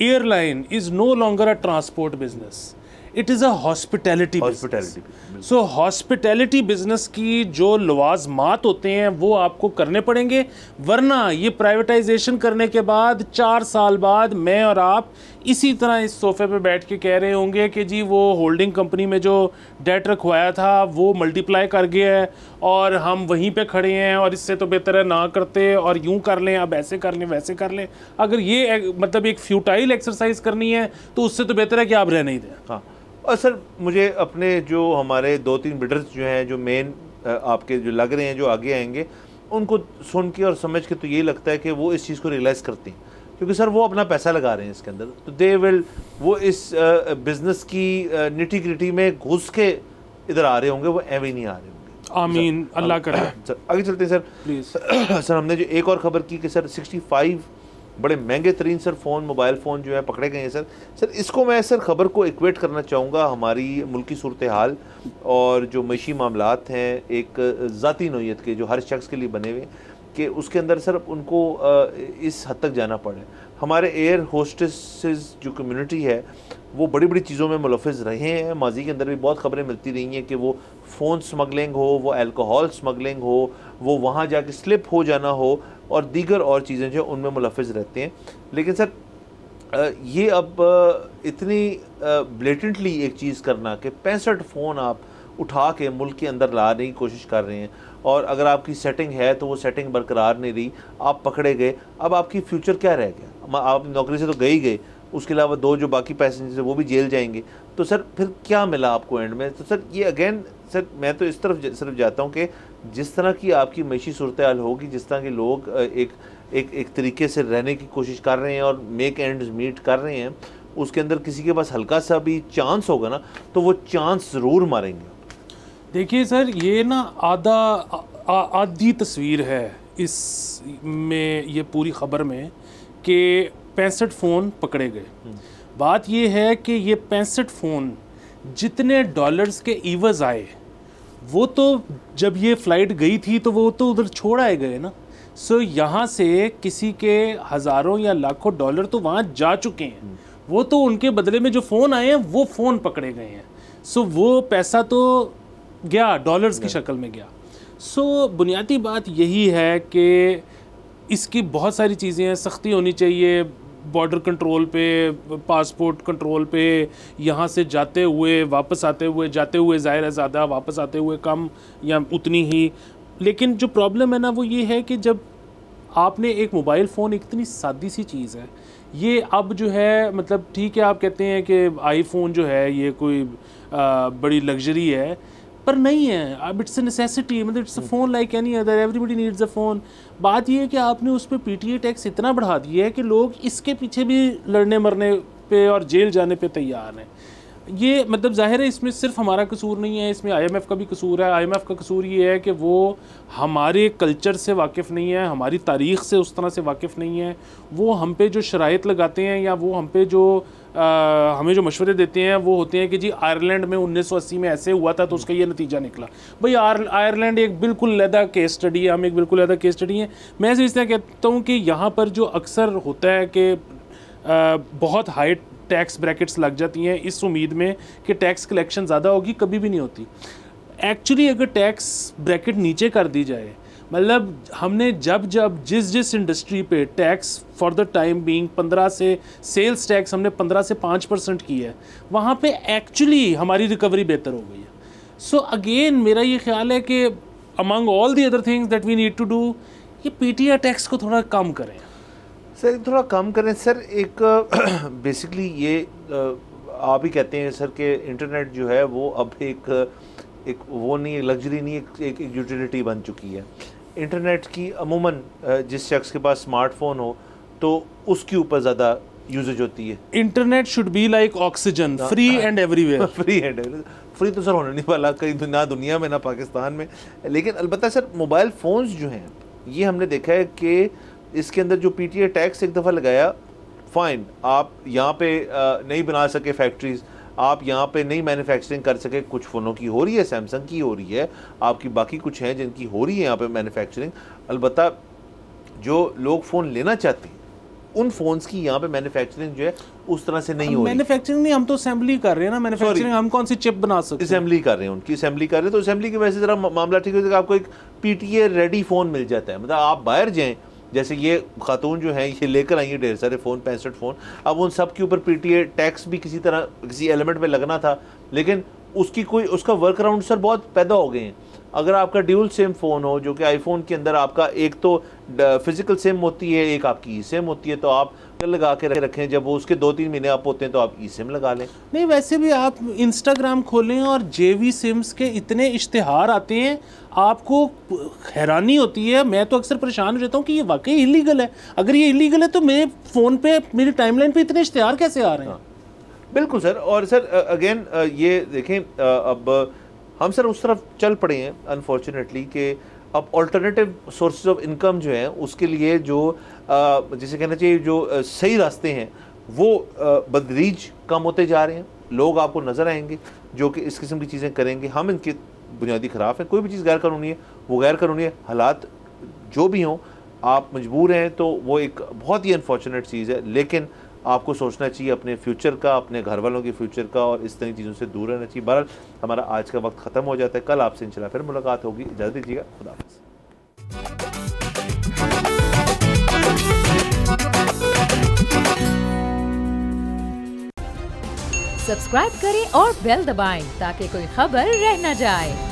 airline is no longer a transport business, it is a hospitality business. So hospitality business की जो लवाजमात होते हैं वो आपको करने पड़ेंगे, वरना ये प्राइवेटाइजेशन करने के बाद 4 साल बाद मैं और आप इसी तरह इस सोफे पे बैठ के कह रहे होंगे कि जी वो होल्डिंग कंपनी में जो डेट रखवाया था वो मल्टीप्लाई कर गया है और हम वहीं पे खड़े हैं, और इससे तो बेहतर है ना करते और यूं कर लें, अब ऐसे कर लें वैसे कर लें। अगर ये मतलब एक फ्यूटाइल एक्सरसाइज करनी है तो उससे तो बेहतर है कि आप रहने ही दें। हाँ, और सर मुझे अपने जो हमारे 2-3 बिडर्स जो हैं जो मेन आपके जो लग रहे हैं जो आगे आएंगे, उनको सुन के और समझ के तो ये लगता है कि वो इस चीज़ को रियलाइज़ करते हैं, क्योंकि सर वो अपना पैसा लगा रहे हैं इसके अंदर, तो दे विल वो इस बिज़नेस की निटी ग्रिटी में घुस के इधर आ रहे होंगे, वो एवं नहीं आ रहे होंगे। आमीन, अल्लाह करे। सर आगे चलते हैं सर प्लीज़। सर हमने जो एक और ख़बर की कि सर 65 बड़े महंगे तरीन सर फ़ोन, मोबाइल फ़ोन जो है पकड़े गए हैं सर इसको मैं सर ख़बर को इक्वेट करना चाहूँगा हमारी मुल्की सूरत हाल और जो मईशी मामलात हैं एक ज़ाती नौइयत के जो हर शख्स के लिए बने हुए कि उसके अंदर सर उनको इस हद तक जाना पड़े। हमारे एयर होस्टेसेस जो कम्युनिटी है वो बड़ी बड़ी चीज़ों में मुलफ़िज़ रहे हैं। माजी के अंदर भी बहुत ख़बरें मिलती रही हैं कि वो फ़ोन स्मगलिंग हो, वो अल्कोहल स्मगलिंग हो, वो वहाँ जाके स्लिप हो जाना हो और दीगर और चीज़ें जो उनमें मुलफ़िज़ रहते हैं। लेकिन सर ये अब इतनी ब्लेटेंटली एक चीज़ करना कि 65 फ़ोन आप उठा के मुल्क के अंदर लाने की कोशिश कर रहे हैं, और अगर आपकी सेटिंग है तो वो सेटिंग बरकरार नहीं रही, आप पकड़े गए, अब आपकी फ्यूचर क्या रह गया? आप नौकरी से तो गए ही गए, उसके अलावा 2 जो बाकी पैसेंजर्स हैं वो भी जेल जाएंगे, तो सर फिर क्या मिला आपको एंड में? तो सर ये अगेन सर मैं तो इस तरफ सिर्फ जाता हूँ कि जिस तरह की आपकी मईशी सूरत हाल होगी, जिस तरह के लोग एक तरीके से रहने की कोशिश कर रहे हैं और मेक एंड्स मीट कर रहे हैं, उसके अंदर किसी के पास हल्का सा भी चांस होगा ना तो वो चांस ज़रूर मारेंगे। देखिए सर, ये ना आधी तस्वीर है इस में, ये पूरी ख़बर में कि 65 फ़ोन पकड़े गए। बात ये है कि ये 65 फ़ोन जितने डॉलर्स के इवज़ आए वो तो जब ये फ़्लाइट गई थी तो वो तो उधर छोड़ आए गए ना। सो यहाँ से किसी के हज़ारों या लाखों डॉलर तो वहाँ जा चुके हैं, वो तो उनके बदले में जो फ़ोन आए हैं वो फ़ोन पकड़े गए हैं। सो वो पैसा तो गया, डॉलर्स की शक्ल में गया। सो बुनियादी बात यही है कि इसकी बहुत सारी चीज़ें हैं, सख्ती होनी चाहिए बॉर्डर कंट्रोल पे, पासपोर्ट कंट्रोल पे, यहाँ से जाते हुए वापस आते हुए, जाते हुए ज़ाहिर है ज़्यादा, वापस आते हुए कम या उतनी ही। लेकिन जो प्रॉब्लम है ना वो ये है कि जब आपने एक मोबाइल फ़ोन, एक इतनी सादी सी चीज़ है ये, अब जो है मतलब ठीक है आप कहते हैं कि आईफोन जो है ये कोई बड़ी लग्जरी है, पर नहीं है। अब इट्स अ नेसेसिटी, मतलब it's a phone like any other, everybody needs a phone. बात ये है कि आपने उस पर पीटीए टैक्स इतना बढ़ा दिया है कि लोग इसके पीछे भी लड़ने मरने पे और जेल जाने पे तैयार हैं। ये मतलब ज़ाहिर है इसमें सिर्फ हमारा कसूर नहीं है, इसमें आईएमएफ का भी कसूर है। आईएमएफ का कसूर ये है कि वो हमारे कल्चर से वाकिफ़ नहीं है, हमारी तारीख़ से उस तरह से वाकिफ़ नहीं है। वो हम पे जो शराइत लगाते हैं या वो हम पे जो हमें जो मशवरे देते हैं वो होते हैं कि जी आयरलैंड में 1980 में ऐसे हुआ था तो उसका ये नतीजा निकला। भाई आयरलैंड एक बिल्कुल अलग केस स्टडी है, हम एक बिल्कुल अलग केस स्टडी है। मैं इस तरह कहता हूँ कि यहाँ पर जो अक्सर होता है कि बहुत हाई टैक्स ब्रैकेट्स लग जाती हैं इस उम्मीद में कि टैक्स कलेक्शन ज़्यादा होगी, कभी भी नहीं होती। एक्चुअली अगर टैक्स ब्रैकेट नीचे कर दी जाए, मतलब हमने जब जिस इंडस्ट्री पे tax for the time being 15 से सेल्स टैक्स हमने 15 से 5% की है, वहाँ पे एक्चुअली हमारी रिकवरी बेहतर हो गई है। सो अगेन मेरा ये ख्याल है कि among all the other things that we need to do, ये पीटीआर टैक्स को थोड़ा कम करें सर, थोड़ा कम करें सर। एक बेसिकली ये आप ही कहते हैं सर कि इंटरनेट जो है वो अब एक वो नहीं, लग्जरी नहीं, एक यूटिलिटी बन चुकी है। इंटरनेट की अमूमन जिस शख्स के पास स्मार्टफोन हो तो उसके ऊपर ज़्यादा यूजेज होती है। Internet should be like oxygen, free and everywhere. Free तो सर होने नहीं वाला कहीं, ना दुनिया में ना पाकिस्तान में। लेकिन अलबत्ता सर मोबाइल फ़ोन्स जो हैं ये हमने देखा है कि इसके अंदर जो पीटीए टैक्स एक दफ़ा लगाया, फ़ाइन, आप यहाँ पे नहीं बना सके फैक्ट्रीज़, आप यहाँ पे नहीं मैन्युफैक्चरिंग कर सके। कुछ फ़ोनों की हो रही है, सैमसंग की हो रही है, आपकी बाकी कुछ हैं जिनकी हो रही है यहाँ पे मैन्युफैक्चरिंग। अलबत्ता जो लोग फ़ोन लेना चाहते हैं उन फ़ोन्स की यहाँ पे मैन्युफैक्चरिंग जो है उस तरह से नहीं हो रही। मैन्युफैक्चरिंग नहीं, हम तो असेंबली कर रहे हैं ना। मैन्युफैक्चरिंग हम कौन सी चिप बना सकते हैं? असेंबली कर रहे हैं, उनकी असेंबली कर रहे हैं। तो असेंबली की वजह से ज़रा मामला ठीक हो जाएगा, आपको एक पीटीए रेडी फ़ोन मिल जाता है। मतलब आप बाहर जाएँ, जैसे ये खातून जो हैं ये लेकर आई हैं ढेर सारे फ़ोन, 65 फ़ोन। अब उन सब के ऊपर पीटीए टैक्स भी किसी तरह किसी एलिमेंट में लगना था, लेकिन उसका वर्क अराउंड सर बहुत पैदा हो गए हैं। अगर आपका ड्यूल सिम फ़ोन हो, जो कि आईफोन के अंदर आपका एक तो फिज़िकल सिम होती है, एक आपकी ई सिम होती है, तो आप लगा के रखें, जब वो उसके 2-3 महीने आप होते हैं तो आप ई सिम लगा लें। नहीं, वैसे भी आप इंस्टाग्राम खोलें और जेवी सिम्स के इतने इश्तिहार आते हैं, आपको हैरानी होती है। मैं तो अक्सर परेशान हो जाता हूँ कि ये वाकई इलीगल है। अगर ये इलीगल है तो मेरे फ़ोन पे, मेरी टाइमलाइन पे इतने इश्तिहार कैसे आ रहे हैं? बिल्कुल सर। और सर अगेन ये देखें, अब हम सर उस तरफ चल पड़े हैं अनफॉर्चुनेटली कि अब ऑल्टरनेटिव सोर्सेज ऑफ इनकम जो हैं उसके लिए जो जिसे कहना चाहिए जो सही रास्ते हैं वो बदरीज कम होते जा रहे हैं। लोग आपको नज़र आएंगे जो कि इस किस्म की चीज़ें करेंगे। हम इनके बुनियादी ख़िलाफ़ हैं। कोई भी चीज़ गैर कानूनी है वो गैर कानूनी है, हालात जो भी हों आप मजबूर हैं तो वो एक बहुत ही अनफॉर्चुनेट चीज़ है। लेकिन आपको सोचना चाहिए अपने फ्यूचर का, अपने घर वालों के फ्यूचर का, और इस तरह चीज़ों से दूर रहना चाहिए। बहरहाल हमारा आज का वक्त ख़त्म हो जाता है। कल आपसे इंशाल्लाह फिर मुलाकात होगी। इजाज़त दीजिएगा, खुदा हाफ़िज़। सब्सक्राइब करें और बेल दबाएं ताकि कोई खबर रह न जाए।